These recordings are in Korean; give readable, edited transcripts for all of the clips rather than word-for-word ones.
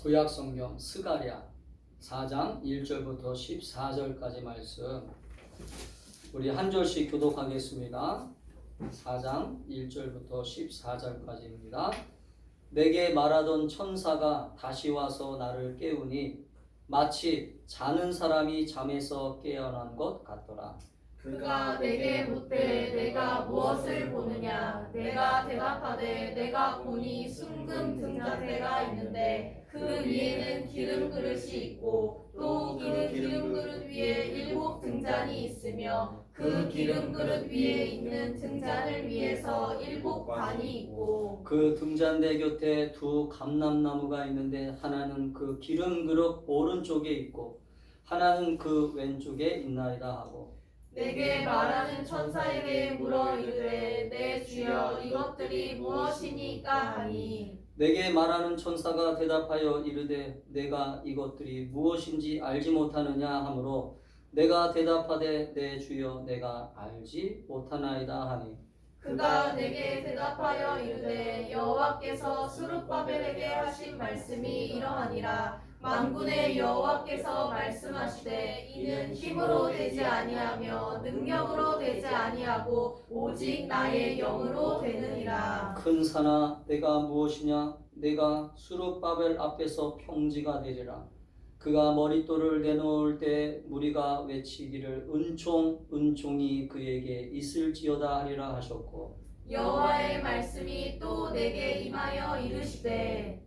구약 성경 스가랴 4장 1절부터 14절까지 말씀 우리 한 절씩 교독하겠습니다. 4장 1절부터 14절까지입니다. 내게 말하던 천사가 다시 와서 나를 깨우니 마치 자는 사람이 잠에서 깨어난 것 같더라. 그가 내게 묻되 내가 무엇을 보느냐. 내가 대답하되 내가 보니 순금 등잔대가 있는데 그 위에는 기름 그릇이 있고 또 그 기름 그릇 위에 7 등잔이 있으며 그 기름 그릇 위에 있는 등잔을 위해서 7 관이 있고 그 등잔대 곁에 두 감람나무가 있는데 하나는 그 기름 그릇 오른쪽에 있고 하나는 그 왼쪽에 있나이다 하고 내게 말하는 천사에게 물어 이르되 내 주여 이것들이 무엇이니까 하니 내게 말하는 천사가 대답하여 이르되 내가 이것들이 무엇인지 알지 못하느냐 하므로 내가 대답하되 내 주여 내가 알지 못하나이다 하니 그가 내게 대답하여 이르되 여호와께서 스룹바벨에게 하신 말씀이 이러하니라. 만군의 여호와께서 말씀하시되 이는 힘으로 되지 아니하며 능력으로 되지 아니하고 오직 나의 영으로 되느니라. 큰 산아 내가 무엇이냐 내가 수룹바벨 앞에서 평지가 되리라. 그가 머릿돌을 내놓을 때 무리가 외치기를 은총 은총이 그에게 있을지어다 하리라 하셨고 여호와의 말씀이 또 내게 임하여 이르시되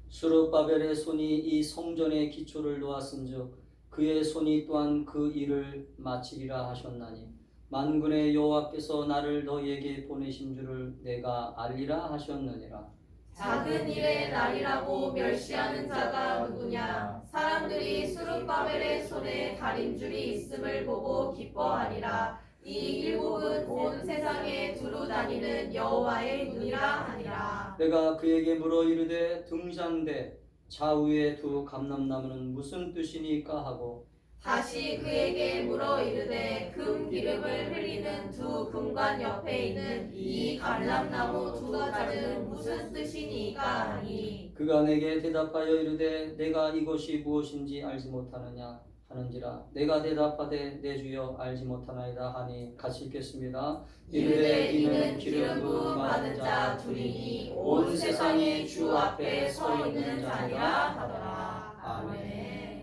수룹바벨의 손이 이 성전의 기초를 놓았은즉 그의 손이 또한 그 일을 마치리라 하셨나니 만군의 여호와께서 나를 너희에게 보내신 줄을 내가 알리라 하셨느니라. 작은 일의 날이라고 멸시하는 자가 누구냐. 사람들이 스룹바벨의 손에 다림줄이 있음을 보고 기뻐하리라. 이 7은 온 세상에 두루 다니는 여호와의 눈이라 하니라. 내가 그에게 물어 이르되 등잔대 좌우에 두 감람나무는 무슨 뜻이니까 하고 다시 그에게 물어 이르되 금 기름을 흘리는 두 금관 옆에 있는 이 감람나무 2가지는 무슨 뜻이니까 하니 그가 내게 대답하여 이르되 내가 이것이 무엇인지 알지 못하느냐 하는지라. 내가 대답하되 내 주여 알지 못하나이다 하니 같이 읽겠습니다. 이르되 이는 기름 부음 받은 자 둘이니 온 세상의 주 앞에 서 있는 자니라 하더라. 아멘.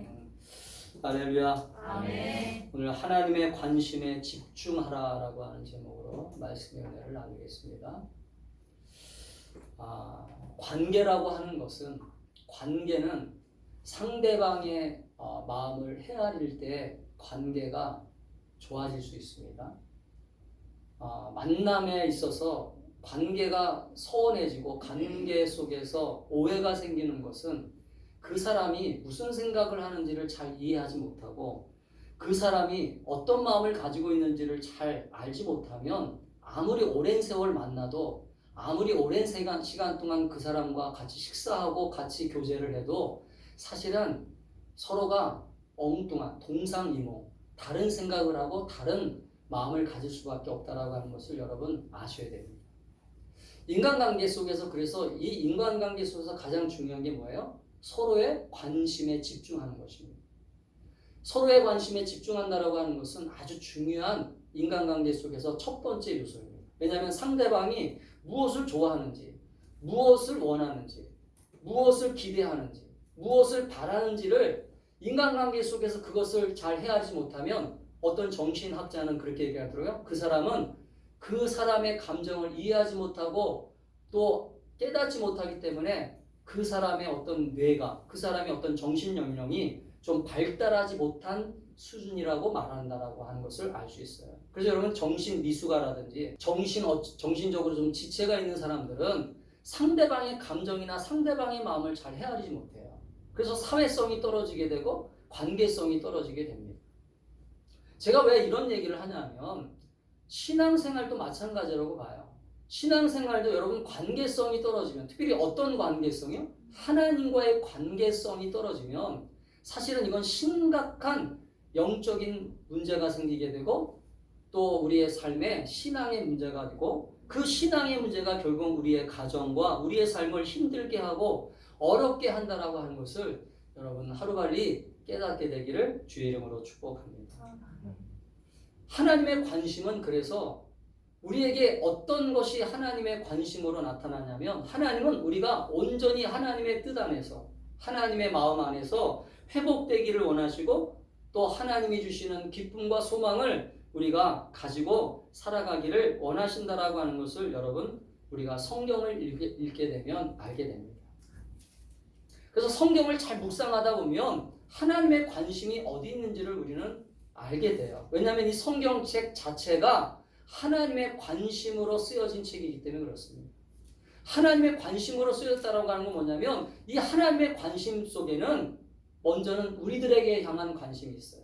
할렐루야. 아멘. 오늘 하나님의 관심에 집중하라라고 하는 제목으로 말씀의 은혜를 나누겠습니다. 관계라고 하는 것은 관계는 상대방의 마음을 헤아릴 때 관계가 좋아질 수 있습니다. 만남에 있어서 관계가 소원해지고 관계 속에서 오해가 생기는 것은 그 사람이 무슨 생각을 하는지를 잘 이해하지 못하고 그 사람이 어떤 마음을 가지고 있는지를 잘 알지 못하면 아무리 오랜 세월 만나도 아무리 오랜 시간 동안 그 사람과 같이 식사하고 같이 교제를 해도 사실은 서로가 엉뚱한 동상이몽 다른 생각을 하고 다른 마음을 가질 수밖에 없다라고 하는 것을 여러분 아셔야 됩니다. 인간관계 속에서 그래서 이 인간관계 속에서 가장 중요한 게 뭐예요? 서로의 관심에 집중하는 것입니다. 서로의 관심에 집중한다라고 하는 것은 아주 중요한 인간관계 속에서 첫 번째 요소입니다. 왜냐하면 상대방이 무엇을 좋아하는지, 무엇을 원하는지, 무엇을 기대하는지, 무엇을 바라는지를 인간관계 속에서 그것을 잘 헤아리지 못하면 어떤 정신학자는 그렇게 얘기하더라고요. 그 사람은 그 사람의 감정을 이해하지 못하고 또 깨닫지 못하기 때문에 그 사람의 어떤 뇌가, 그 사람의 어떤 정신 영역이 좀 발달하지 못한 수준이라고 말한다라고 하는 것을 알 수 있어요. 그래서 여러분 정신 미숙아라든지 정신적으로 좀 지체가 있는 사람들은 상대방의 감정이나 상대방의 마음을 잘 헤아리지 못해요. 그래서 사회성이 떨어지게 되고 관계성이 떨어지게 됩니다. 제가 왜 이런 얘기를 하냐면 신앙생활도 마찬가지라고 봐요. 신앙생활도 여러분 관계성이 떨어지면 특별히 어떤 관계성이요? 하나님과의 관계성이 떨어지면 사실은 이건 심각한 영적인 문제가 생기게 되고 또 우리의 삶에 신앙의 문제가 되고 그 신앙의 문제가 결국 우리의 가정과 우리의 삶을 힘들게 하고 어렵게 한다라고 하는 것을 여러분 하루빨리 깨닫게 되기를 주의 이름으로 축복합니다. 하나님의 관심은 그래서 우리에게 어떤 것이 하나님의 관심으로 나타나냐면 하나님은 우리가 온전히 하나님의 뜻 안에서 하나님의 마음 안에서 회복되기를 원하시고 또 하나님이 주시는 기쁨과 소망을 우리가 가지고 살아가기를 원하신다라고 하는 것을 여러분 우리가 성경을 읽게 되면 알게 됩니다. 그래서 성경을 잘 묵상하다 보면 하나님의 관심이 어디 있는지를 우리는 알게 돼요. 왜냐하면 이 성경책 자체가 하나님의 관심으로 쓰여진 책이기 때문에 그렇습니다. 하나님의 관심으로 쓰였다라고 하는 건 뭐냐면 이 하나님의 관심 속에는 먼저는 우리들에게 향한 관심이 있어요.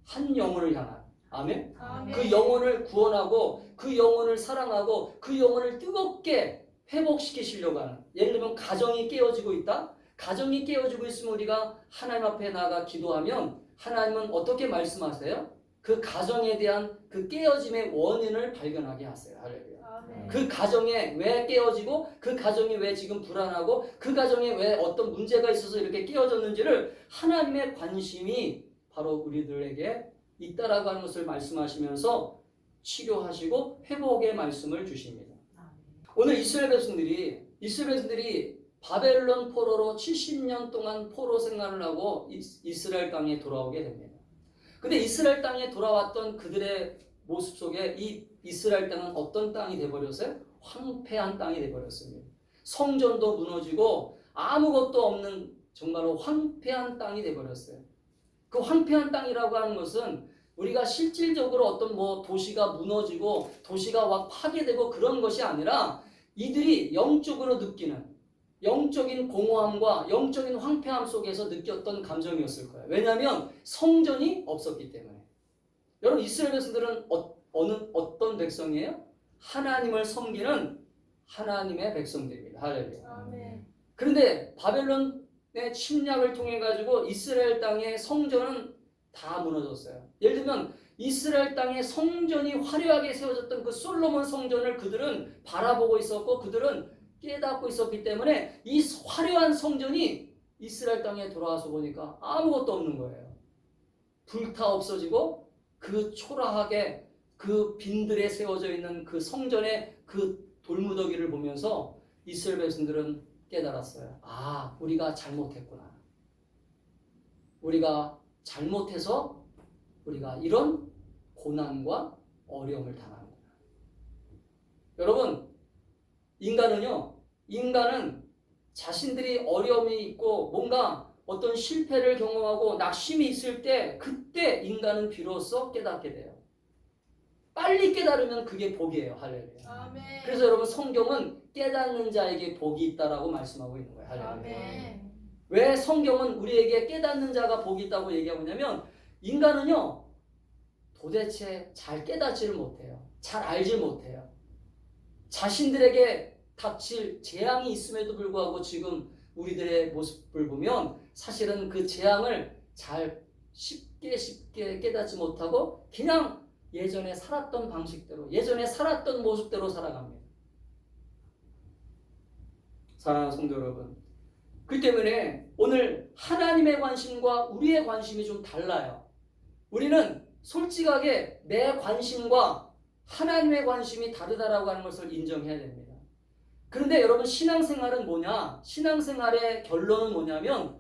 한 영혼을 향한. 아멘? 아멘. 그 영혼을 구원하고 그 영혼을 사랑하고 그 영혼을 뜨겁게 회복시키시려고 하는. 예를 들면 가정이 깨어지고 있다. 가정이 깨어지고 있으면 우리가 하나님 앞에 나가 기도하면 하나님은 어떻게 말씀하세요? 그 가정에 대한 그 깨어짐의 원인을 발견하게 하세요. 할렐루야. 아멘. 그 가정에 왜 깨어지고 그 가정이 왜 지금 불안하고 그 가정에 왜 어떤 문제가 있어서 이렇게 깨어졌는지를 하나님의 관심이 바로 우리들에게 있다라고 하는 것을 말씀하시면서 치료하시고 회복의 말씀을 주십니다. 오늘 이스라엘 백성들이 바벨론 포로로 70년 동안 포로 생활을 하고 이스라엘 땅에 돌아오게 됩니다. 근데 이스라엘 땅에 돌아왔던 그들의 모습 속에 이 이스라엘 땅은 어떤 땅이 되어버렸어요? 황폐한 땅이 되어버렸습니다. 성전도 무너지고 아무것도 없는 정말로 황폐한 땅이 되어버렸어요. 그 황폐한 땅이라고 하는 것은 우리가 실질적으로 어떤 도시가 무너지고 도시가 막 파괴되고 그런 것이 아니라 이들이 영적으로 느끼는 영적인 공허함과 영적인 황폐함 속에서 느꼈던 감정이었을 거예요. 왜냐하면 성전이 없었기 때문에. 여러분 이스라엘 백성들은 어떤 백성이에요? 하나님을 섬기는 하나님의 백성들입니다. 할렐루야. 아멘. 그런데 바벨론의 침략을 통해 가지고 이스라엘 땅의 성전은 다 무너졌어요. 예를 들면 이스라엘 땅의 성전이 화려하게 세워졌던 그 솔로몬 성전을 그들은 바라보고 있었고 그들은 깨닫고 있었기 때문에 이 화려한 성전이 이스라엘 땅에 돌아와서 보니까 아무것도 없는 거예요. 불타 없어지고 그 초라하게 그 빈들에 세워져 있는 그 성전의 그 돌무더기를 보면서 이스라엘 백성들은 깨달았어요. 아, 우리가 잘못했구나. 우리가 잘못해서 우리가 이런 고난과 어려움을 당하는구나. 여러분, 인간은 자신들이 어려움이 있고 뭔가 어떤 실패를 경험하고 낙심이 있을 때 그때 인간은 비로소 깨닫게 돼요. 빨리 깨달으면 그게 복이에요. 할렐루야. 아멘. 그래서 여러분 성경은 깨닫는 자에게 복이 있다라고 말씀하고 있는 거예요. 할렐루야. 아멘. 왜 성경은 우리에게 깨닫는 자가 복이 있다고 얘기하고 있냐면 인간은요 도대체 잘 깨닫지를 못해요. 잘 알지 못해요. 자신들에게 닥칠 재앙이 있음에도 불구하고 지금 우리들의 모습을 보면 사실은 그 재앙을 잘 쉽게 깨닫지 못하고 그냥 예전에 살았던 방식대로 예전에 살았던 모습대로 살아갑니다. 사랑하는 성도 여러분, 그 때문에 오늘 하나님의 관심과 우리의 관심이 좀 달라요. 우리는 솔직하게 내 관심과 하나님의 관심이 다르다라고 하는 것을 인정해야 됩니다. 그런데 여러분 신앙생활은 뭐냐? 신앙생활의 결론은 뭐냐면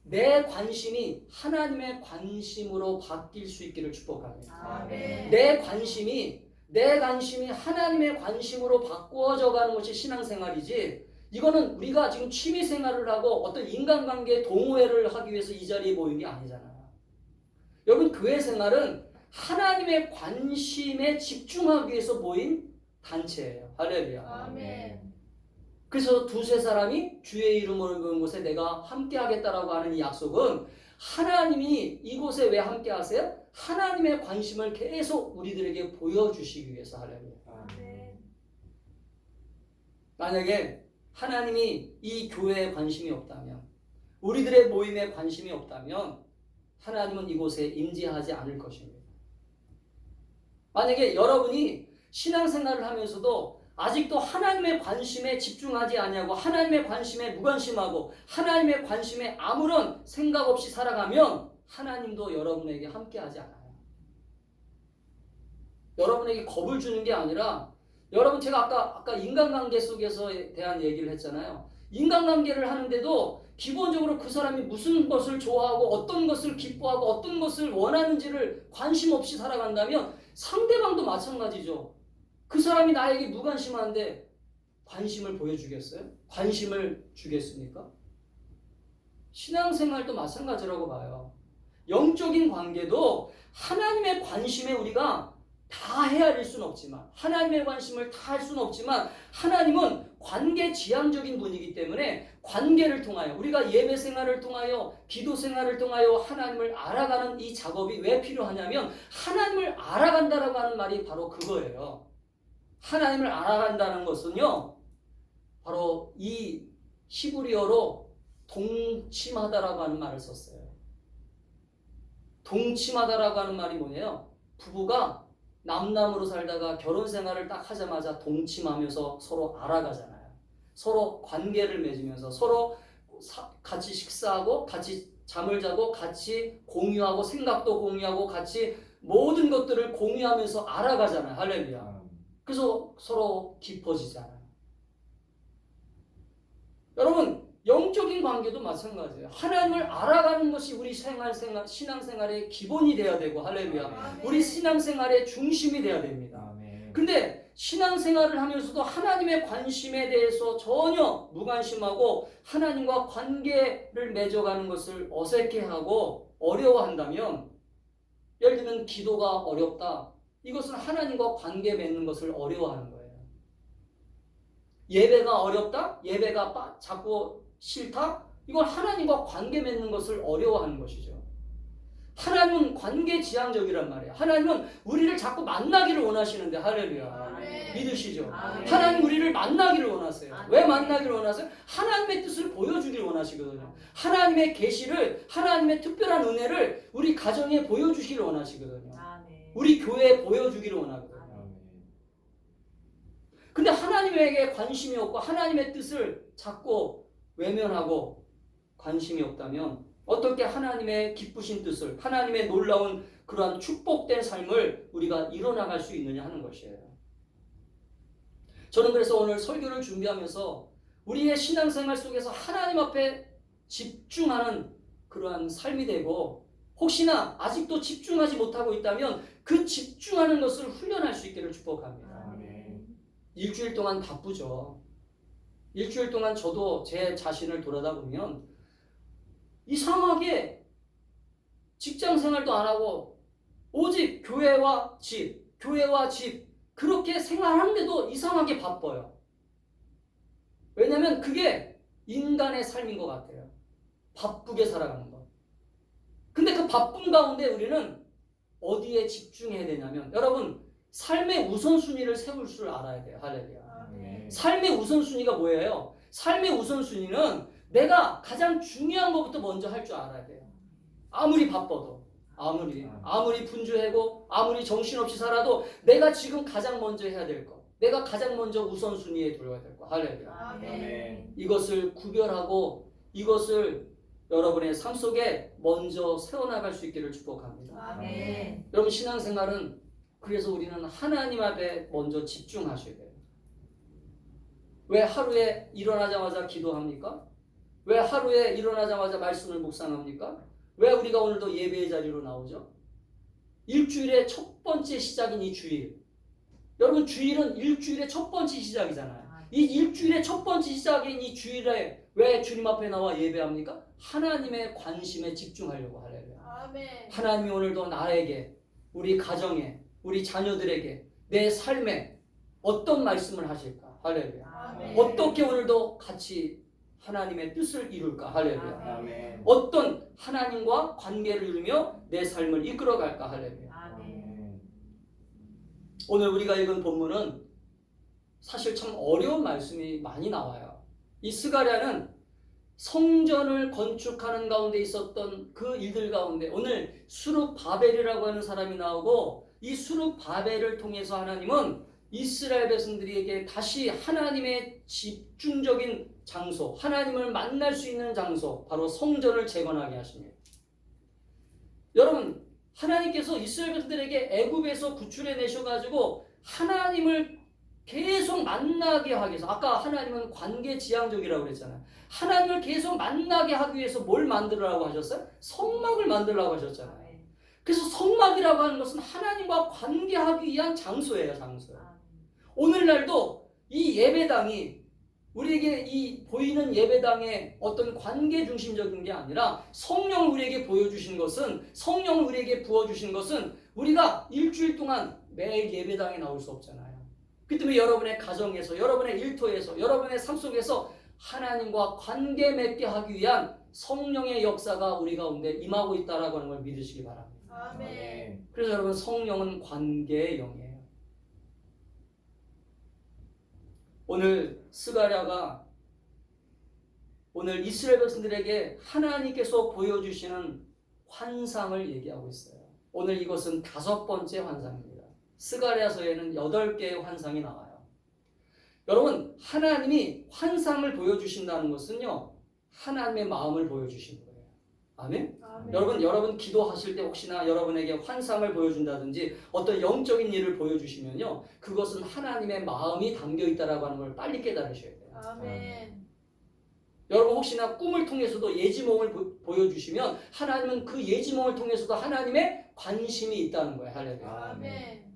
내 관심이 하나님의 관심으로 바뀔 수 있기를 축복합니다. 아멘. 내 관심이 하나님의 관심으로 바꾸어져 가는 것이 신앙생활이지 이거는 우리가 지금 취미생활을 하고 어떤 인간관계 동호회를 하기 위해서 이 자리에 모인 게 아니잖아요. 여러분 교회 생활은 하나님의 관심에 집중하기 위해서 모인 단체예요. 할렐루야. 아멘. 그래서 두세 사람이 주의 이름으로 모인 곳에 내가 함께 하겠다라고 하는 이 약속은 하나님이 이곳에 왜 함께 하세요? 하나님의 관심을 계속 우리들에게 보여주시기 위해서 하려고요. 아멘. 만약에 하나님이 이 교회에 관심이 없다면 우리들의 모임에 관심이 없다면 하나님은 이곳에 임재하지 않을 것입니다. 만약에 여러분이 신앙생활을 하면서도 아직도 하나님의 관심에 집중하지 아니하고 하나님의 관심에 무관심하고 하나님의 관심에 아무런 생각 없이 살아가면 하나님도 여러분에게 함께하지 않아요. 여러분에게 겁을 주는 게 아니라 여러분 제가 아까 인간관계 속에서 대한 얘기를 했잖아요. 인간관계를 하는데도 기본적으로 그 사람이 무슨 것을 좋아하고 어떤 것을 기뻐하고 어떤 것을 원하는지를 관심 없이 살아간다면 상대방도 마찬가지죠. 그 사람이 나에게 무관심한데 관심을 보여주겠어요? 관심을 주겠습니까? 신앙생활도 마찬가지라고 봐요. 영적인 관계도 하나님의 관심에 우리가 다 헤아릴 수는 없지만 하나님의 관심을 다 할 수는 없지만 하나님은 관계 지향적인 분이기 때문에 관계를 통하여 우리가 예배 생활을 통하여 기도 생활을 통하여 하나님을 알아가는 이 작업이 왜 필요하냐면 하나님을 알아간다라고 하는 말이 바로 그거예요. 하나님을 알아간다는 것은요 바로 이 히브리어로 동침하다라고 하는 말을 썼어요. 동침하다라고 하는 말이 뭐냐요? 부부가 남남으로 살다가 결혼 생활을 딱 하자마자 동침하면서 서로 알아가잖아요. 서로 관계를 맺으면서 서로 같이 식사하고 같이 잠을 자고 같이 공유하고 생각도 공유하고 같이 모든 것들을 공유하면서 알아가잖아요. 할렐루야. 그래서 서로 깊어지잖아요. 여러분 영적인 관계도 마찬가지예요. 하나님을 알아가는 것이 우리 신앙생활의 기본이 돼야 되고 할렐루야. 우리 신앙생활의 중심이 돼야 됩니다. 근데 신앙생활을 하면서도 하나님의 관심에 대해서 전혀 무관심하고 하나님과 관계를 맺어가는 것을 어색해하고 어려워한다면 예를 들면 기도가 어렵다. 이것은 하나님과 관계 맺는 것을 어려워하는 거예요. 예배가 어렵다? 예배가 자꾸 싫다? 이건 하나님과 관계 맺는 것을 어려워하는 것이죠. 하나님은 관계 지향적이란 말이에요. 하나님은 우리를 자꾸 만나기를 원하시는데 할렐루야. 믿으시죠? 하나님 우리를 만나기를 원하세요. 왜 만나기를 원하세요? 하나님의 뜻을 보여주기를 원하시거든요. 하나님의 계시를 하나님의 특별한 은혜를 우리 가정에 보여주시기를 원하시거든요. 우리 교회에 보여주기를 원하거든요. 근데 하나님에게 관심이 없고 하나님의 뜻을 자꾸 외면하고 관심이 없다면 어떻게 하나님의 기쁘신 뜻을 하나님의 놀라운 그러한 축복된 삶을 우리가 이뤄나갈 수 있느냐 하는 것이에요. 저는 그래서 오늘 설교를 준비하면서 우리의 신앙생활 속에서 하나님 앞에 집중하는 그러한 삶이 되고 혹시나 아직도 집중하지 못하고 있다면 그 집중하는 것을 훈련할 수 있기를 축복합니다. 일주일 동안 바쁘죠. 일주일 동안 저도 제 자신을 돌아다보면 이상하게 직장 생활도 안 하고 오직 교회와 집 그렇게 생활하는데도 이상하게 바빠요. 왜냐하면 그게 인간의 삶인 것 같아요. 바쁘게 살아가는 것. 근데 그 바쁜 가운데 우리는 어디에 집중해야 되냐면 여러분 삶의 우선순위를 세울 줄 알아야 돼요. 할렐루야. 삶의 우선순위가 뭐예요? 삶의 우선순위는 내가 가장 중요한 것부터 먼저 할 줄 알아야 돼요. 아무리 바빠도 아무리 분주하고 아무리 정신없이 살아도 내가 지금 가장 먼저 해야 될 것, 내가 가장 먼저 우선순위에 둘러야 될 것. 할렐루야. 이것을 구별하고 이것을 여러분의 삶 속에 먼저 세워나갈 수 있기를 축복합니다. 여러분 신앙생활은 그래서 우리는 하나님 앞에 먼저 집중하셔야 돼요. 왜 하루에 일어나자마자 기도합니까? 왜 하루에 일어나자마자 말씀을 묵상합니까? 왜 우리가 오늘도 예배의 자리로 나오죠? 일주일의 첫 번째 시작인 이 주일. 여러분 주일은 일주일의 첫 번째 시작이잖아요. 이 일주일의 첫 번째 시작인 이 주일에 왜 주님 앞에 나와 예배합니까? 하나님의 관심에 집중하려고 하려고요. 하나님이 오늘도 나에게, 우리 가정에, 우리 자녀들에게, 내 삶에 어떤 말씀을 하실까? 할렐루야. 어떻게 오늘도 같이 하나님의 뜻을 이룰까? 할렐루야. 어떤 하나님과 관계를 이루며 내 삶을 이끌어갈까? 할렐루야. 오늘 우리가 읽은 본문은 사실 참 어려운 말씀이 많이 나와요. 이 스가랴는 성전을 건축하는 가운데 있었던 그 일들 가운데 오늘 수룹바벨이라고 하는 사람이 나오고 이 수룹바벨을 통해서 하나님은 이스라엘 백성들에게 다시 하나님의 집중적인 장소, 하나님을 만날 수 있는 장소, 바로 성전을 재건하게 하십니다. 여러분, 하나님께서 이스라엘 백성들에게 애굽에서 구출해 내셔가지고 하나님을 계속 만나게 하기 위해서, 아까 하나님은 관계 지향적이라고 그랬잖아요. 하나님을 계속 만나게 하기 위해서 뭘 만들으라고 하셨어요? 성막을 만들라고 하셨잖아요. 그래서 성막이라고 하는 것은 하나님과 관계하기 위한 장소예요, 장소. 오늘날도 이 예배당이 우리에게 이 보이는 예배당의 어떤 관계 중심적인 게 아니라 성령을 우리에게 보여주신 것은, 성령을 우리에게 부어주신 것은 우리가 일주일 동안 매일 예배당에 나올 수 없잖아요. 그 때문에 여러분의 가정에서, 여러분의 일터에서, 여러분의 삶 속에서 하나님과 관계 맺게 하기 위한 성령의 역사가 우리 가운데 임하고 있다라고 하는 걸 믿으시기 바랍니다. 아멘. 그래서 여러분, 성령은 관계의 영이에요. 오늘 스가랴가 오늘 이스라엘 백성들에게 하나님께서 보여주시는 환상을 얘기하고 있어요. 오늘 이것은 5번째 환상입니다. 스가랴서에는 8개의 환상이 나와요. 여러분, 하나님이 환상을 보여주신다는 것은요, 하나님의 마음을 보여주시는 거예요. 아멘? 아멘. 여러분 기도하실 때 혹시나 여러분에게 환상을 보여준다든지 어떤 영적인 일을 보여주시면요, 그것은 하나님의 마음이 담겨있다라고 하는 걸 빨리 깨달으셔야 돼요. 아멘. 여러분 혹시나 꿈을 통해서도 예지몽을 보여주시면 하나님은 그 예지몽을 통해서도 하나님의 관심이 있다는 거예요. 할렐루야. 아멘.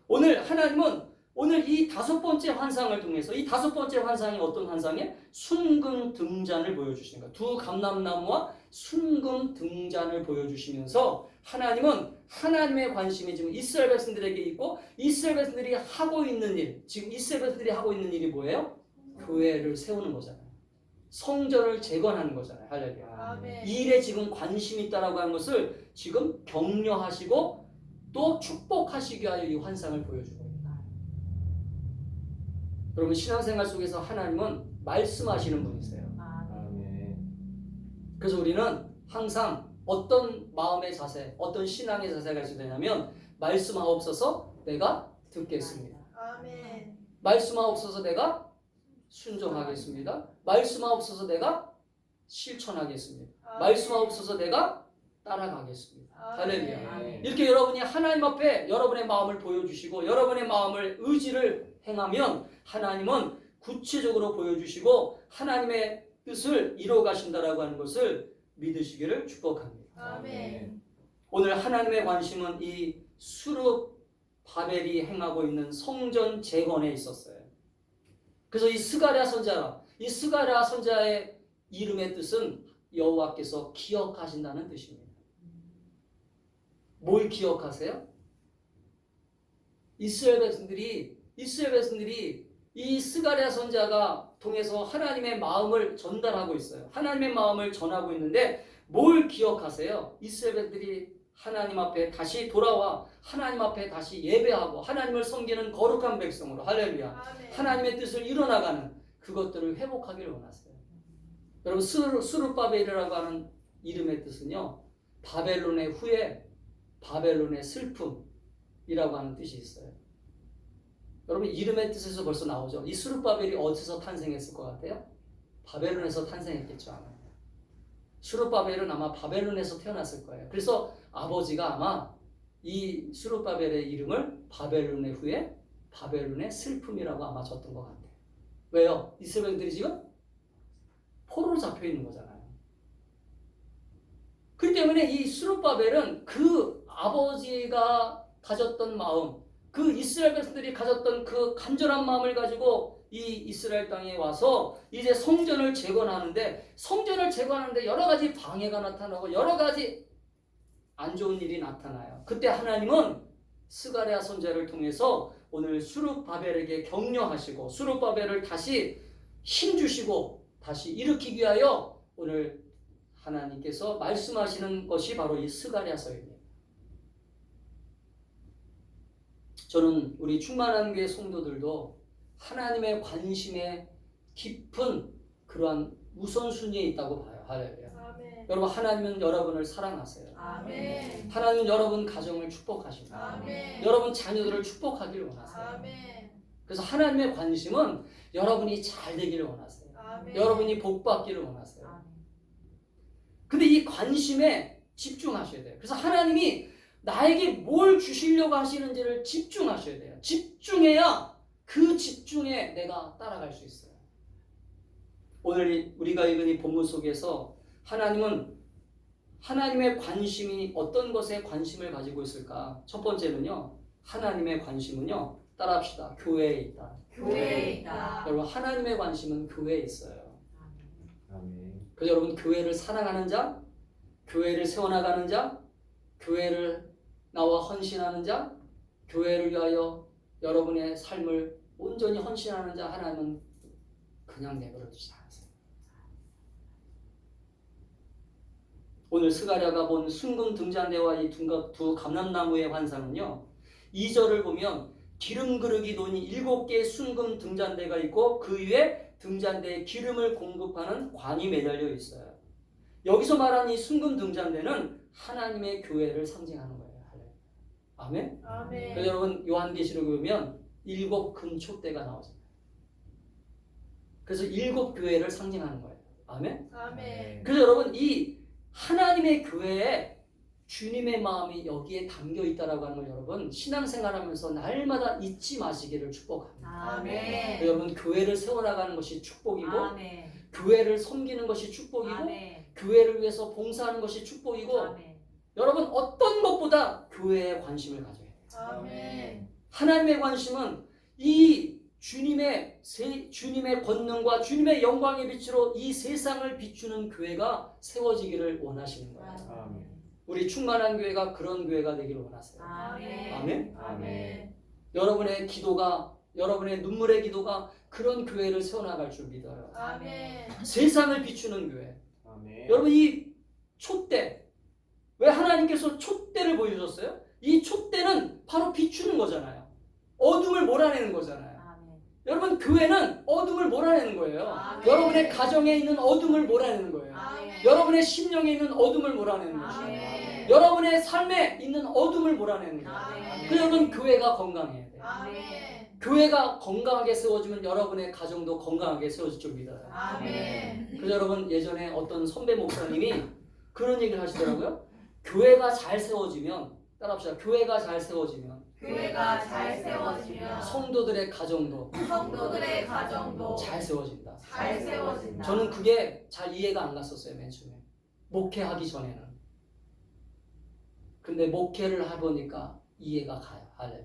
오늘 하나님은 오늘 이 5번째 환상을 통해서, 이 5번째 환상이 어떤 환상이에요? 순금 등잔을 보여주시는 거예요. 두 감람나무와 순금 등잔을 보여주시면서 하나님은 하나님의 관심이 지금 이스라엘 백성들에게 있고, 이스라엘 백성들이 하고 있는 일, 지금 이스라엘 백성들이 하고 있는 일이 뭐예요? 교회를 세우는 거잖아요. 성전을 재건하는 거잖아요. 할렐루야. 아멘. 이 일에 지금 관심이 있다라고 하는 것을 지금 격려하시고 또 축복하시기 위하여 이 환상을 보여주고 있다. 여러분, 신앙생활 속에서 하나님은 말씀하시는 분이세요. 그래서 우리는 항상 어떤 마음의 자세, 어떤 신앙의 자세가 있어야 되냐면, 말씀하옵소서 내가 듣겠습니다. 아멘. 말씀하옵소서 내가 순종하겠습니다. 말씀하옵소서 내가 실천하겠습니다. 말씀하옵소서 내가 따라가겠습니다. 할렐루야. 이렇게 여러분이 하나님 앞에 여러분의 마음을 보여주시고 여러분의 마음을 의지를 행하면 하나님은 구체적으로 보여주시고 하나님의 뜻을 이루어 가신다라고 하는 것을 믿으시기를 축복합니다. 아멘. 오늘 하나님의 관심은 이 수르 바벨이 행하고 있는 성전 재건에 있었어요. 그래서 이 스가랴 선자의 이름의 뜻은 여호와께서 기억하신다는 뜻입니다. 뭘 기억하세요? 이스라엘 백성들이 이 스가랴 선자가 통해서 하나님의 마음을 전달하고 있어요. 하나님의 마음을 전하고 있는데 뭘 기억하세요? 이스라엘 백성들이 하나님 앞에 다시 돌아와 하나님 앞에 다시 예배하고 하나님을 섬기는 거룩한 백성으로, 할렐루야, 아멘. 하나님의 뜻을 이뤄나가는 그것들을 회복하기를 원하세요. 여러분, 수르바벨이라고 하는 이름의 뜻은요, 바벨론의 후에 바벨론의 슬픔이라고 하는 뜻이 있어요. 여러분, 이름의 뜻에서 벌써 나오죠. 이 수르바벨이 어디서 탄생했을 것 같아요? 바벨론에서 탄생했겠죠, 아마. 수르바벨은 아마 바벨론에서 태어났을 거예요. 그래서 아버지가 아마 이 수르바벨의 이름을 바벨론의 후에 바벨론의 슬픔이라고 아마 줬던 것 같아요. 왜요? 이스라엘들이 지금 포로로 잡혀 있는 거잖아요. 그렇기 때문에 이 수르바벨은 그 아버지가 가졌던 마음, 그 이스라엘 백성들이 가졌던 그 간절한 마음을 가지고 이 이스라엘 땅에 와서 이제 성전을 재건하는데 여러 가지 방해가 나타나고 여러 가지 안 좋은 일이 나타나요. 그때 하나님은 스가랴 선지자를 통해서 오늘 수르바벨에게 격려하시고 수르바벨을 다시 힘주시고 다시 일으키기 위하여 오늘 하나님께서 말씀하시는 것이 바로 이 스가랴서입니다. 저는 우리 충만한 교회 성도들도 하나님의 관심에 깊은 그러한 우선순위에 있다고 봐요. 할렐루야. 아멘. 여러분, 하나님은 여러분을 사랑하세요. 아멘. 하나님은 여러분 가정을 축복하십니다. 아멘. 여러분 자녀들을 축복하기를 원하세요. 아멘. 그래서 하나님의 관심은 여러분이 잘 되기를 원하세요. 아멘. 여러분이 복 받기를 원하세요. 아멘. 근데 이 관심에 집중하셔야 돼요. 그래서 하나님이 나에게 뭘 주시려고 하시는지를 집중하셔야 돼요. 집중해야 그 집중에 내가 따라갈 수 있어요. 오늘 우리가 읽은 이 본문 속에서 하나님은 하나님의 관심이 어떤 것에 관심을 가지고 있을까? 첫 번째는요. 하나님의 관심은요. 따라합시다. 교회에 있다. 교회에 있다. 여러분 하나님의 관심은 교회에 있어요. 아멘. 그래서 여러분 교회를 사랑하는 자, 교회를 세워나가는 자, 교회를 나와 헌신하는 자, 교회를 위하여 여러분의 삶을 온전히 헌신하는 자 하나님은 그냥 내버려 두지 않으세요. 오늘 스가랴가 본 순금 등잔대와 이 두 감람나무의 환상은요. 2절을 보면 기름 그릇이 놓인 7개의 순금 등잔대가 있고 그 위에 등잔대에 기름을 공급하는 관이 매달려 있어요. 여기서 말하는 이 순금 등잔대는 하나님의 교회를 상징하는 거예요. 아멘? 아멘. 그래서 여러분 요한계시록에 보면 7 금촛대가 나오잖아요. 그래서 7 교회를 상징하는 거예요. 아멘? 아멘. 그래서 여러분 이 하나님의 교회에 주님의 마음이 여기에 담겨 있다라고 하는 걸 여러분 신앙생활하면서 날마다 잊지 마시기를 축복합니다. 아멘. 그래서 여러분 교회를 세워나가는 것이 축복이고 아멘. 교회를 섬기는 것이 축복이고 아멘. 교회를 위해서 봉사하는 것이 축복이고 아멘. 여러분 어떤 것보다 교회에 관심을 가져야 돼요. 아멘. 하나님의 관심은 이 주님의 권능과 주님의 영광의 빛으로 이 세상을 비추는 교회가 세워지기를 원하시는 거예요. 아멘. 우리 충만한 교회가 그런 교회가 되기를 원하세요. 아멘. 아멘? 아멘. 여러분의 기도가 여러분의 눈물의 기도가 그런 교회를 세워나갈 줄 믿어요. 아멘. 세상을 비추는 교회. 아멘. 여러분 이 촛대 왜 하나님께서 촛대를 보여주셨어요? 이 촛대는 바로 비추는 거잖아요. 어둠을 몰아내는 거잖아요. 아멘. 여러분 교회는 어둠을 몰아내는 거예요. 아멘. 여러분의 가정에 있는 어둠을 몰아내는 거예요. 아멘. 여러분의 심령에 있는 어둠을 몰아내는 것이에요. 아멘. 여러분의 삶에 있는 어둠을 몰아내는 거예요. 아멘. 그래서 여러분 교회가 건강해야 돼요. 아멘. 교회가 건강하게 세워지면 여러분의 가정도 건강하게 세워질 줄 믿어요. 아멘. 그래서 여러분 예전에 어떤 선배 목사님이 그런 얘기를 하시더라고요. 교회가 잘 세워지면 따라합시다. 교회가 잘 세워지면 교회가 잘 세워지면 성도들의 가정도 성도들의 가정도 잘 세워진다. 잘 세워진다. 저는 그게 잘 이해가 안 갔었어요. 맨 처음에 목회하기 전에는. 근데 목회를 해보니까 이해가 가요. 할렐루야.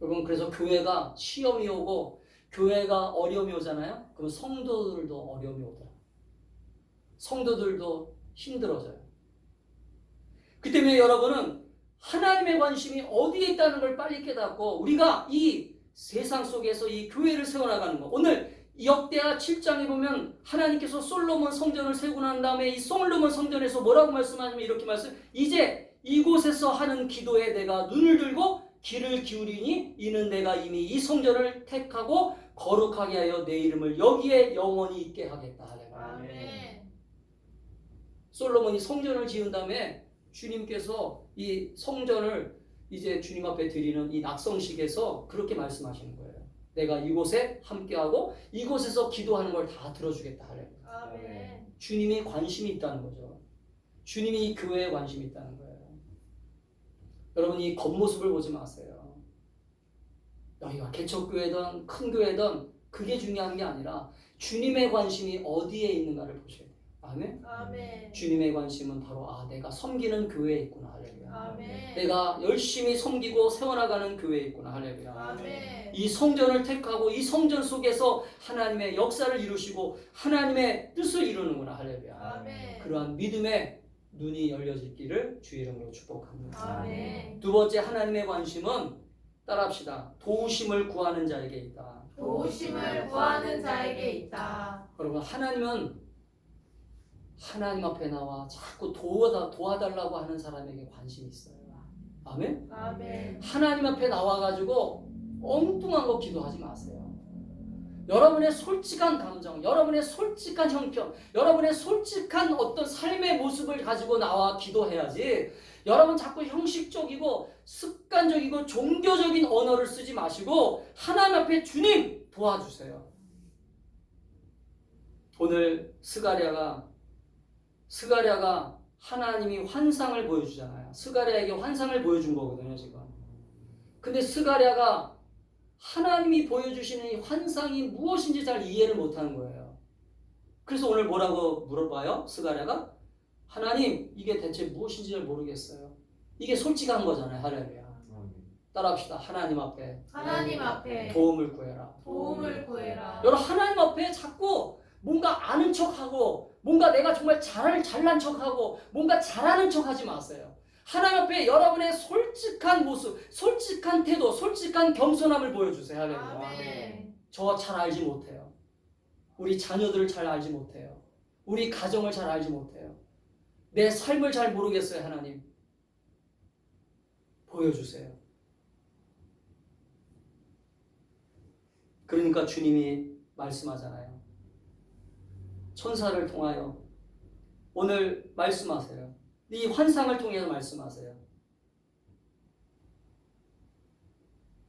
여러분 그래서 교회가 시험이 오고 교회가 어려움이 오잖아요. 그럼 성도들도 어려움이 오더라고요. 성도들도 힘들어져요. 그 때문에 여러분은 하나님의 관심이 어디에 있다는 걸 빨리 깨닫고 우리가 이 세상 속에서 이 교회를 세워나가는 거. 오늘 역대하 7장에 보면 하나님께서 솔로몬 성전을 세우고 난 다음에 이 솔로몬 성전에서 뭐라고 말씀하냐면 이렇게 이제 이곳에서 하는 기도에 내가 눈을 들고 귀를 기울이니 이는 내가 이미 이 성전을 택하고 거룩하게 하여 내 이름을 여기에 영원히 있게 하겠다. 아멘. 솔로몬이 성전을 지은 다음에 주님께서 이 성전을 이제 주님 앞에 드리는 이 낙성식에서 그렇게 말씀하시는 거예요. 내가 이곳에 함께하고 이곳에서 기도하는 걸 다 들어주겠다. 아멘. 주님이 관심이 있다는 거죠. 주님이 이 교회에 관심이 있다는 거예요. 여러분 이 겉모습을 보지 마세요. 여기가 개척교회든 큰 교회든 그게 중요한 게 아니라 주님의 관심이 어디에 있는가를 보셔야 돼요. 아멘? 아멘. 주님의 관심은 바로 내가 섬기는 교회에 있구나. 할렐루야. 아멘. 내가 열심히 섬기고 세워나가는 교회에 있구나. 할렐루야. 아멘. 이 성전을 택하고 이 성전 속에서 하나님의 역사를 이루시고 하나님의 뜻을 이루는구나. 할렐루야. 아멘. 그러한 믿음의 눈이 열려지기를 주의 이름으로 축복합니다. 아멘. 두 번째 하나님의 관심은 따라합시다. 도우심을 구하는 자에게 있다. 도우심을 구하는 자에게 있다. 여러분 하나님은 하나님 앞에 나와 자꾸 도와달라고 하는 사람에게 관심이 있어요. 아멘? 아멘. 하나님 앞에 나와가지고 엉뚱한 거 기도하지 마세요. 여러분의 솔직한 감정, 여러분의 솔직한 형편, 여러분의 솔직한 어떤 삶의 모습을 가지고 나와 기도해야지 여러분 자꾸 형식적이고 습관적이고 종교적인 언어를 쓰지 마시고 하나님 앞에 주님 도와주세요. 오늘 스가랴가 하나님이 환상을 보여주잖아요. 스가랴에게 환상을 보여준 거거든요, 지금. 근데 스가랴가 하나님이 보여주시는 이 환상이 무엇인지 잘 이해를 못하는 거예요. 그래서 오늘 뭐라고 물어봐요? 스가랴가 하나님 이게 대체 무엇인지 잘 모르겠어요. 이게 솔직한 거잖아요. 할렐루야. 따라합시다. 하나님 앞에 도움을 구해라. 도움을 구해라. 여러분 하나님 앞에 자꾸 뭔가 아는 척하고 뭔가 내가 정말 잘난 척하고 뭔가 잘하는 척하지 마세요. 하나님 앞에 여러분의 솔직한 모습, 솔직한 태도, 솔직한 겸손함을 보여주세요. 할렐루야. 아멘. 저 잘 알지 못해요. 우리 자녀들을 잘 알지 못해요. 우리 가정을 잘 알지 못해요. 내 삶을 잘 모르겠어요. 하나님 보여주세요. 그러니까 주님이 말씀하잖아요. 천사를 통하여 오늘 말씀하세요. 이 환상을 통해서 말씀하세요.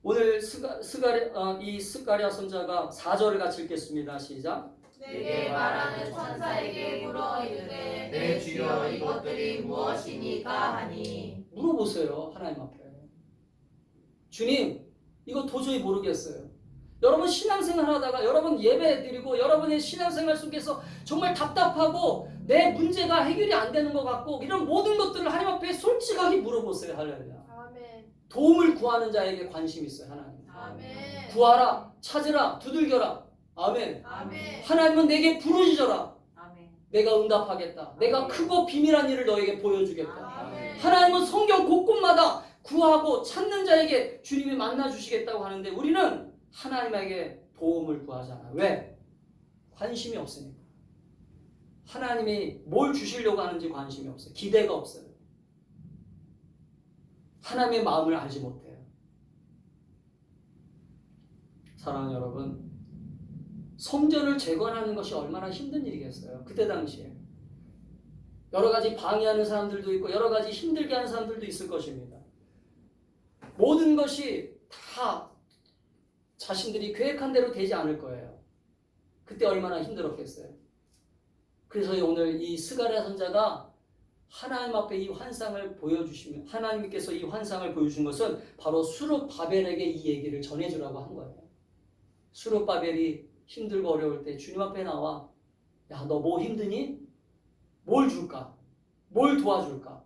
오늘 이 스가랴 선자가 4절을 같이 읽겠습니다. 시작. 내게 말하는 천사에게 물어 이르되 내 주여 이것들이 무엇이니까 하니. 물어보세요. 하나님 앞에. 주님 이거 도저히 모르겠어요. 여러분 신앙생활 하다가 여러분 예배 드리고 여러분의 신앙생활 속에서 정말 답답하고 내 문제가 해결이 안 되는 것 같고 이런 모든 것들을 하나님 앞에 솔직하게 물어보세요. 할렐루야. 아멘. 도움을 구하는 자에게 관심이 있어요. 하나님. 아멘. 구하라, 찾으라, 두들겨라. 아멘. 아멘. 하나님은 내게 부르짖어라. 아멘. 내가 응답하겠다. 내가 크고 비밀한 일을 너에게 보여주겠다. 아멘. 하나님은 성경 곳곳마다 구하고 찾는 자에게 주님이 만나주시겠다고 하는데 우리는 하나님에게 도움을 구하잖아. 왜? 관심이 없으니까. 하나님이 뭘 주시려고 하는지 관심이 없어요. 기대가 없어요. 하나님의 마음을 알지 못해요. 사랑하는 여러분, 성전을 재건하는 것이 얼마나 힘든 일이겠어요. 그때 당시에. 여러 가지 방해하는 사람들도 있고 여러 가지 힘들게 하는 사람들도 있을 것입니다. 모든 것이 다 자신들이 계획한 대로 되지 않을 거예요. 그때 얼마나 힘들었겠어요. 그래서 오늘 이 스가랴 선자가 하나님 앞에 이 환상을 보여주시면 하나님께서 이 환상을 보여준 것은 바로 수룹바벨에게 이 얘기를 전해주라고 한 거예요. 수룹바벨이 힘들고 어려울 때 주님 앞에 나와 야, 너 뭐 힘드니? 뭘 줄까? 뭘 도와줄까?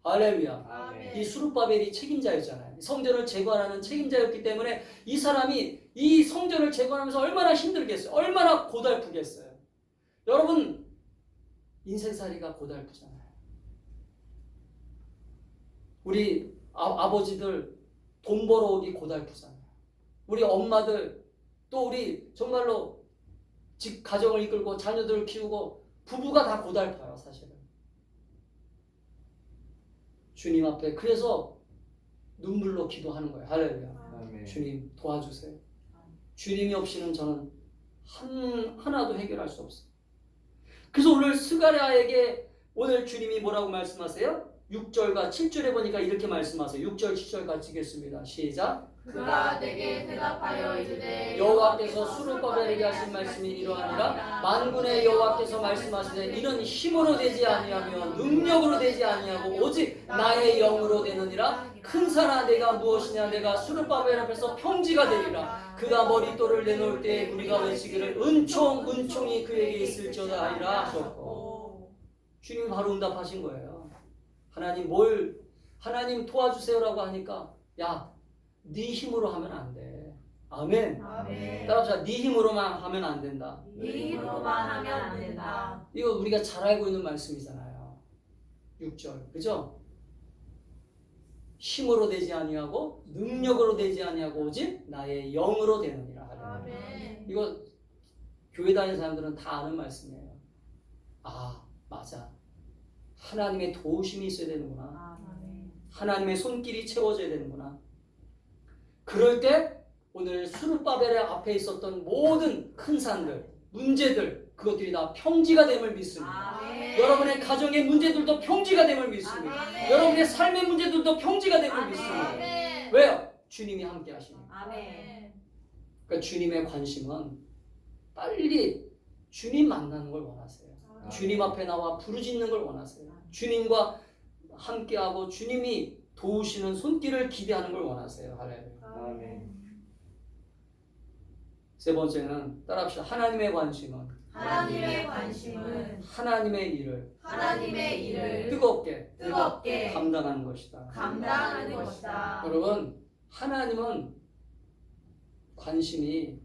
할렐루야. 아멘. 이 수룹바벨이 책임자였잖아요. 성전을 재건하는 책임자였기 때문에 이 사람이 이 성전을 재건하면서 얼마나 힘들겠어요. 얼마나 고달프겠어요. 여러분 인생살이가 고달프잖아요. 우리 아버지들 돈 벌어오기 고달프잖아요. 우리 엄마들 또 우리 정말로 집 가정을 이끌고 자녀들을 키우고 부부가 다 고달파요. 사실은. 주님 앞에 그래서 눈물로 기도하는 거예요. 할렐루야. 아멘. 주님 도와주세요. 주님이 없이는 저는 하나도 해결할 수 없어요. 그래서 오늘 스가랴에게 오늘 주님이 뭐라고 말씀하세요? 6절과 7절에 보니까 이렇게 말씀하세요. 6절 7절 같이 읽겠습니다. 시작. 그가 내게 대답하여 이르되 여호와께서 수룹바벨에게 하신 말씀이 이러하니라. 만군의 여호와께서 말씀하시되 이는 힘으로 되지 아니하며 능력으로 되지 아니하고 오직 나의 영으로 되느니라. 큰 산아 내가 무엇이냐. 내가 수룹바벨 앞에서 평지가 되리라. 그가 머릿돌을 내놓을 때 우리가 외치기를 은총이 그에게 있을지어다 하리라 하셨고. 주님이 바로 응답하신 거예요. 하나님 도와주세요라고 하니까 야, 네 힘으로 하면 안 돼. 아멘. 아멘. 따라합시다. 네 힘으로만 하면 안 된다. 네 힘으로만 하면 안 된다. 이거 우리가 잘 알고 있는 말씀이잖아요. 6절. 그죠? 힘으로 되지 아니하고 능력으로 되지 아니하고 오직 나의 영으로 되느니라. 아멘. 이거 교회 다니는 사람들은 다 아는 말씀이에요. 아, 맞아. 하나님의 도우심이 있어야 되는구나. 아멘. 하나님의 손길이 채워져야 되는구나. 그럴 때 오늘 수룹바벨의 앞에 있었던 모든 큰 산들, 문제들, 그것들이 다 평지가 됨을 믿습니다. 아멘. 여러분의 가정의 문제들도 평지가 됨을 믿습니다. 아멘. 여러분의 삶의 문제들도 평지가 됨을 아멘. 믿습니다. 아멘. 왜요? 주님이 함께 하시니까. 아멘. 그러니까 주님의 관심은 빨리 주님 만나는 걸 원하세요. 아멘. 주님 앞에 나와 부르짖는 걸 원하세요. 주님과 함께하고 주님이 도우시는 손길을 기대하는 걸 원하세요. 할렐루야. 아멘. 세 번째는 따라합시다. 하나님의 관심은 하나님의 관심은 하나님의 일을 하나님의 일을 뜨겁게 감당하는 것이다. 감당하는 것이다. 여러분, 하나님은 관심이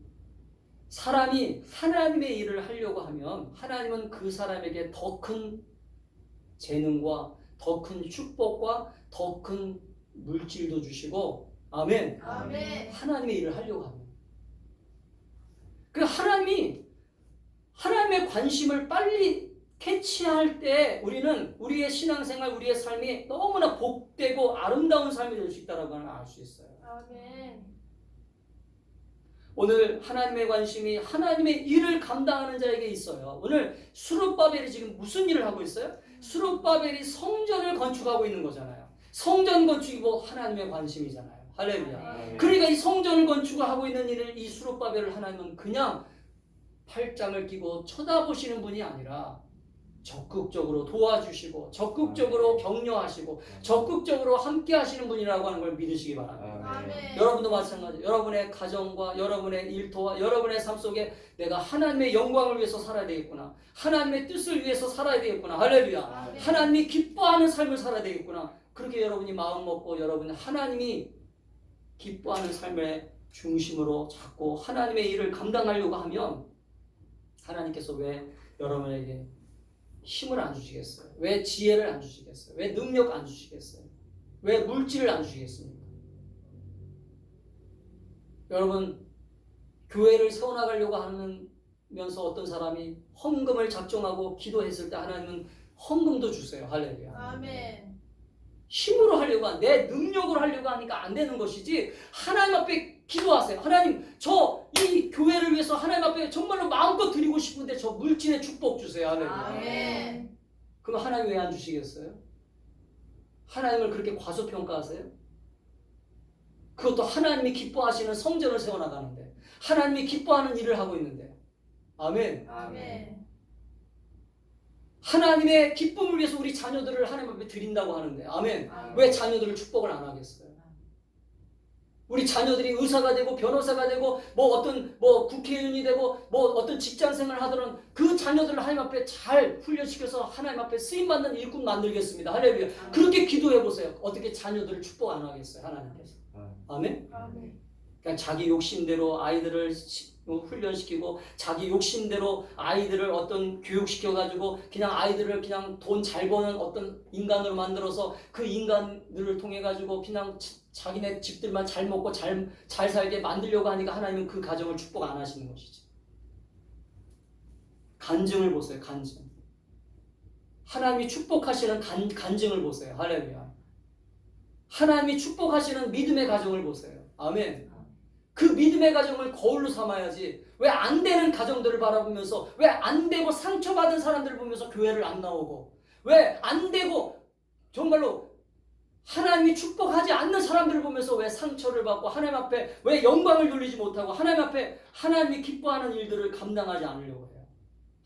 사람이 하나님의 일을 하려고 하면 하나님은 그 사람에게 더 큰 재능과 더 큰 축복과 더 큰 물질도 주시고 아멘. 아멘. 하나님의 일을 하려고 하면 그 하나님의 관심을 빨리 캐치할 때 우리는 우리의 신앙생활, 우리의 삶이 너무나 복되고 아름다운 삶이 될 수 있다는 걸 알 수 있어요. 아멘. 오늘 하나님의 관심이 하나님의 일을 감당하는 자에게 있어요. 오늘 수룹바벨이 지금 무슨 일을 하고 있어요? 수룹바벨이 성전을 건축하고 있는 거잖아요. 성전 건축이 뭐 하나님의 관심이잖아요. 할렐루야. 아멘. 그러니까 이 성전을 건축을 하고 있는 일을 이 수룹바벨을 하나님은 그냥 팔짱을 끼고 쳐다보시는 분이 아니라 적극적으로 도와주시고 적극적으로 격려하시고 적극적으로 함께 하시는 분이라고 하는 걸 믿으시기 바랍니다. 아멘. 여러분도 마찬가지. 여러분의 가정과 여러분의 일터와 여러분의 삶 속에 내가 하나님의 영광을 위해서 살아야 되겠구나. 하나님의 뜻을 위해서 살아야 되겠구나. 할렐루야. 아멘. 하나님이 기뻐하는 삶을 살아야 되겠구나. 그렇게 여러분이 마음 먹고 여러분이 하나님이 기뻐하는 삶의 중심으로 자꾸 하나님의 일을 감당하려고 하면 하나님께서 왜 여러분에게 힘을 안 주시겠어요? 왜 지혜를 안 주시겠어요? 왜 능력 안 주시겠어요? 왜 물질을 안 주시겠습니까? 여러분, 교회를 세워나가려고 하면서 어떤 사람이 헌금을 작정하고 기도했을 때 하나님은 헌금도 주세요. 할렐루야. 아멘. 힘으로 하려고 내 능력으로 하려고 하니까 안 되는 것이지 하나님 앞에 기도하세요. 하나님, 저 이 교회를 위해서 하나님 앞에 정말로 마음껏 드리고 싶은데 저 물질의 축복 주세요. 할렐루야. 아멘. 그럼 하나님 왜 안 주시겠어요? 하나님을 그렇게 과소평가하세요? 그것도 하나님이 기뻐하시는 성전을 세워나가는데 하나님이 기뻐하는 일을 하고 있는데 아멘. 아멘. 하나님의 기쁨을 위해서 우리 자녀들을 하나님 앞에 드린다고 하는데 아멘. 왜 자녀들을 축복을 안 하겠어요? 우리 자녀들이 의사가 되고 변호사가 되고 뭐 국회의원이 되고 뭐 어떤 직장 생활을 하더라도 그 자녀들을 하나님 앞에 잘 훈련시켜서 하나님 앞에 쓰임 받는 일꾼 만들겠습니다. 할렐루야. 그렇게 기도해 보세요. 어떻게 자녀들을 축복 안 하겠어요? 하나님께서. 아멘. 아멘. 그냥 자기 욕심대로 아이들을 훈련시키고 자기 욕심대로 아이들을 어떤 교육시켜가지고 그냥 아이들을 그냥 돈 잘 버는 어떤 인간으로 만들어서 그 인간들을 통해가지고 그냥 자기네 집들만 잘 먹고 잘 살게 만들려고 하니까 하나님은 그 가정을 축복 안 하시는 것이지. 간증을 보세요. 간증. 하나님이 축복하시는 간증을 보세요. 할렐루야. 하나님이 축복하시는 믿음의 가정을 보세요. 아멘. 그 믿음의 가정을 거울로 삼아야지. 왜 안 되는 가정들을 바라보면서 왜 안 되고 상처받은 사람들을 보면서 교회를 안 나오고 왜 안 되고 정말로 하나님이 축복하지 않는 사람들을 보면서 왜 상처를 받고 하나님 앞에 왜 영광을 돌리지 못하고 하나님 앞에 하나님이 기뻐하는 일들을 감당하지 않으려고 해요.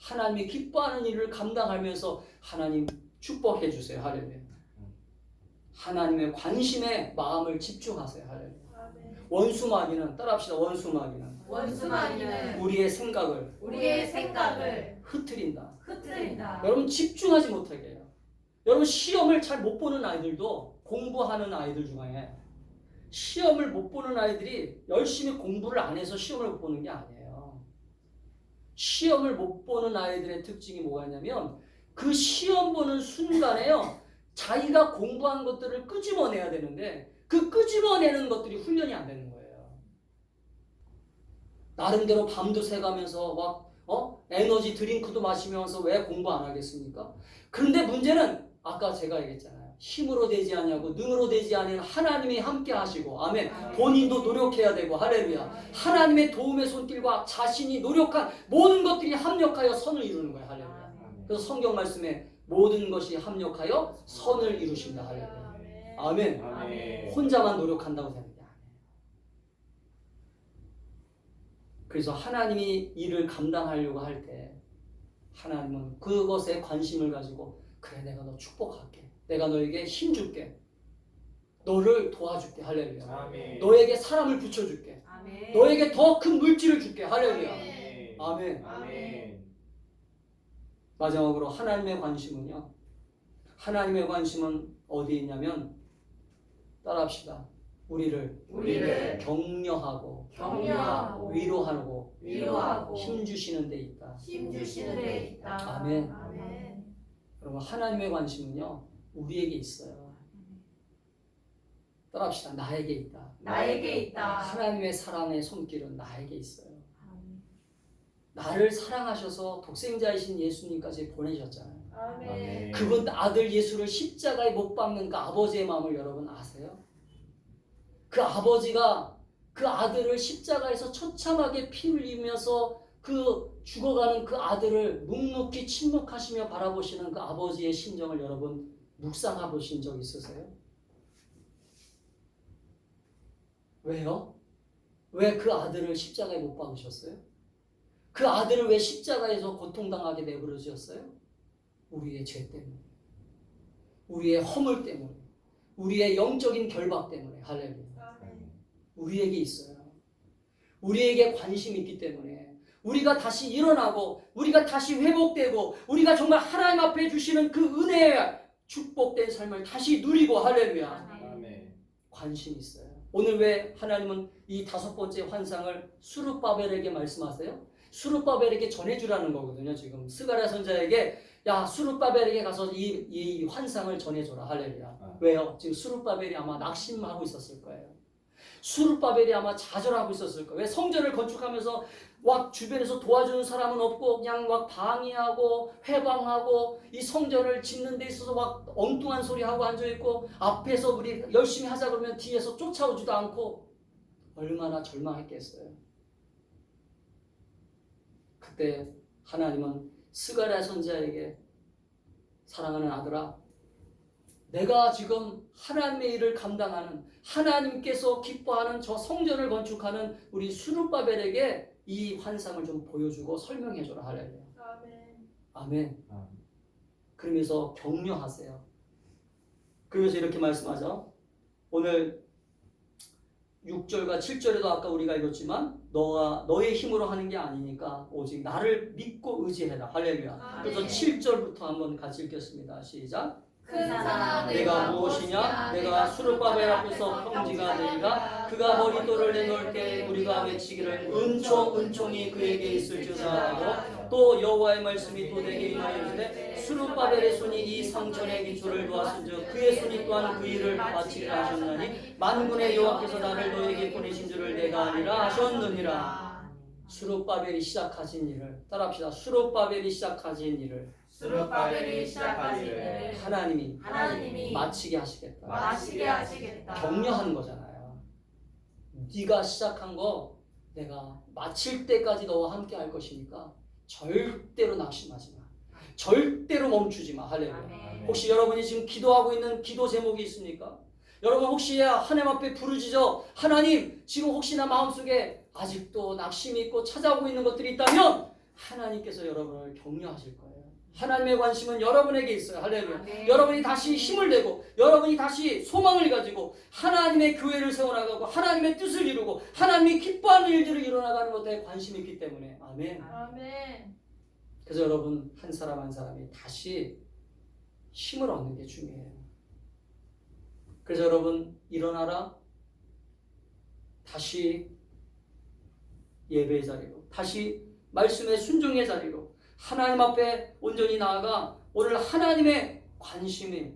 하나님이 기뻐하는 일을 감당하면서 하나님 축복해 주세요. 할렐루야. 하나님의 관심에 마음을 집중하세요. 할렐루야. 원수마귀는 따라합시다. 원수마귀는 우리의 생각을 흐트린다. 여러분 집중하지 못하게 해요. 여러분 시험을 잘 못 보는 아이들도 공부하는 아이들 중에 시험을 못 보는 아이들이 열심히 공부를 안 해서 시험을 못 보는 게 아니에요. 시험을 못 보는 아이들의 특징이 뭐가 있냐면 그 시험 보는 순간에요. 자기가 공부한 것들을 끄집어내야 되는데 그 끄집어내는 것들이 훈련이 안 되는 거예요. 나름대로 밤도 새가면서 막 에너지 드링크도 마시면서 왜 공부 안 하겠습니까? 그런데 문제는 아까 제가 얘기했잖아요. 힘으로 되지 아니하고 능으로 되지 아니하는 하나님이 함께 하시고 아멘. 본인도 노력해야 되고 할렐루야. 하나님의 도움의 손길과 자신이 노력한 모든 것들이 합력하여 선을 이루는 거예요. 할렐루야. 그래서 성경 말씀에 모든 것이 합력하여 선을 이루신다. 할렐루야. 아멘. 아멘. 혼자만 노력한다고 되는 게 아니에요. 그래서 하나님이 일을 감당하려고 할 때 하나님은 그것에 관심을 가지고 그래 내가 너 축복할게. 내가 너에게 힘 줄게. 너를 도와줄게. 할렐루야. 아멘. 너에게 사람을 붙여줄게. 너에게 더 큰 물질을 줄게. 할렐루야. 아멘. 아멘. 아멘. 마지막으로 하나님의 관심은요. 하나님의 관심은 어디에 있냐면 따라합시다. 우리를 격려하고 위로하고 힘 주시는 데 있다. 힘 주시는 데 있다. 아멘. 아멘. 여러분 하나님의 관심은요. 우리에게 있어요. 따라합시다. 나에게 있다. 나에게 있다. 하나님의 사랑의 손길은 나에게 있어요. 나를 사랑하셔서 독생자이신 예수님까지 보내셨잖아요. 아멘. 그분 아들 예수를 십자가에 못 박는 그 아버지의 마음을 여러분 아세요? 그 아버지가 그 아들을 십자가에서 처참하게 피 흘리면서 그 죽어가는 그 아들을 묵묵히 침묵하시며 바라보시는 그 아버지의 심정을 여러분 묵상해 보신 적 있으세요? 왜요? 왜 그 아들을 십자가에 못 박으셨어요? 그 아들을 왜 십자가에서 고통당하게 내버려 주셨어요? 우리의 죄 때문에, 우리의 허물 때문에, 우리의 영적인 결박 때문에. 할렐루야. 우리에게 있어요. 우리에게 관심이 있기 때문에 우리가 다시 일어나고 우리가 다시 회복되고 우리가 정말 하나님 앞에 주시는 그 은혜의 축복된 삶을 다시 누리고 할렐루야. 아멘. 관심이 있어요. 오늘 왜 하나님은 이 5번째 환상을 수룹바벨에게 말씀하세요? 수룹바벨에게 전해주라는 거거든요. 지금 스가랴 선자에게 야 수룹바벨에게 가서 이 환상을 전해줘라. 할렐루야. 왜요? 지금 수룹바벨이 아마 낙심하고 있었을 거예요. 수룹바벨이 아마 좌절하고 있었을 거예요. 왜 성전을 건축하면서 막 주변에서 도와주는 사람은 없고 그냥 막 방해하고 회방하고 이 성전을 짓는 데 있어서 막 엉뚱한 소리 하고 앉아 있고 앞에서 우리 열심히 하자 그러면 뒤에서 쫓아오지도 않고 얼마나 절망했겠어요. 그때 하나님은 스가랴 선지자에게 사랑하는 아들아 내가 지금 하나님의 일을 감당하는 하나님께서 기뻐하는 저 성전을 건축하는 우리 수룹바벨에게 이 환상을 좀 보여주고 설명해줘라. 할렐루야. 아멘. 그러면서 격려하세요. 그러면서 이렇게 말씀하죠. 오늘 6절과 7절에도 아까 우리가 읽었지만 너의 힘으로 하는 게 아니니까 오직 나를 믿고 의지해라. 할렐루야. 그래서 7절부터 한번 같이 읽겠습니다. 시작. 큰 사람 내가 무엇이냐? 내가 수룹바벨 앞에서 평지가 되리라. 그가 머릿돌을 내놓을 때 우리가 외치기를 은총이 그에게 있을지어다 하고 또 여호와의 말씀이 또 내게 임하였으되 수룹바벨의 손이 이 성전의 기초를 놓았은즉 그의 손이 또한 그 일을 마치리라 하셨나니 만군의 여호와께서 나를 너에게 보내신 줄을 내가 아니라 하셨느니라. 수룹바벨이 시작하신 일을 따라합시다. 수룹바벨이 시작하신 일을 하나님이 마치게 하시겠다. 격려하는 거잖아요. 네가 시작한 거 내가 마칠 때까지 너와 함께 할 것이니까 절대로 낙심하지 마. 절대로 멈추지 마. 할렐루야. 혹시 여러분이 지금 기도하고 있는 기도 제목이 있습니까? 여러분 혹시 하나님 앞에 부르짖어 하나님 지금 혹시나 마음속에 아직도 낙심이 있고 찾아오고 있는 것들이 있다면 하나님께서 여러분을 격려하실 거예요. 하나님의 관심은 여러분에게 있어요. 할렐루야. 여러분이 다시 힘을 내고 여러분이 다시 소망을 가지고 하나님의 교회를 세워나가고 하나님의 뜻을 이루고 하나님이 기뻐하는 일들을 이뤄나가는 것에 관심이 있기 때문에 아멘. 그래서 여러분 한 사람 한 사람이 다시 힘을 얻는 게 중요해요. 그래서 여러분 일어나라. 다시 예배의 자리로 다시 말씀의 순종의 자리로 하나님 앞에 온전히 나아가 오늘 하나님의 관심이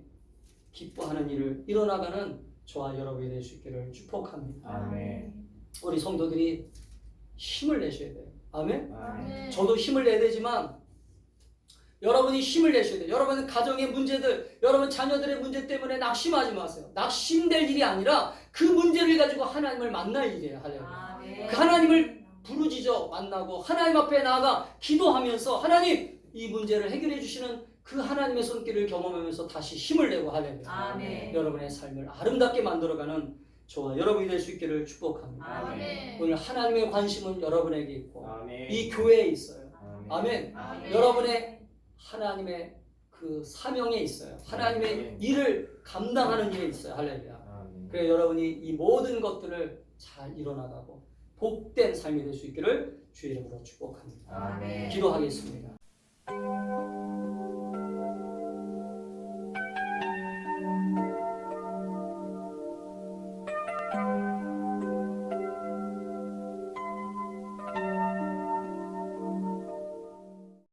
기뻐하는 일을 이뤄나가는 저와 여러분이 될 수 있기를 축복합니다. 아멘. 우리 성도들이 힘을 내셔야 돼요. 아멘? 아멘. 저도 힘을 내야 되지만 여러분이 힘을 내셔야 돼요. 여러분 가정의 문제들, 여러분 자녀들의 문제 때문에 낙심하지 마세요. 낙심될 일이 아니라 그 문제를 가지고 하나님을 만날 일이에요. 할렐루야. 아멘. 그 하나님을 부르짖어 만나고 하나님 앞에 나아가 기도하면서 하나님 이 문제를 해결해 주시는 그 하나님의 손길을 경험하면서 다시 힘을 내고 할렐루야. 아멘. 여러분의 삶을 아름답게 만들어가는 저와 여러분이 될 수 있기를 축복합니다. 아멘. 오늘 하나님의 관심은 여러분에게 있고 아멘. 이 교회에 있어요. 아멘. 아멘. 여러분의 하나님의 그 사명에 있어요. 하나님의 아멘. 일을 감당하는 일에 있어요. 할렐루야. 아멘. 그래 여러분이 이 모든 것들을 잘 이뤄나가고 복된 삶이 될 수 있기를 주의 이름으로 축복합니다. 아멘. 기도하겠습니다.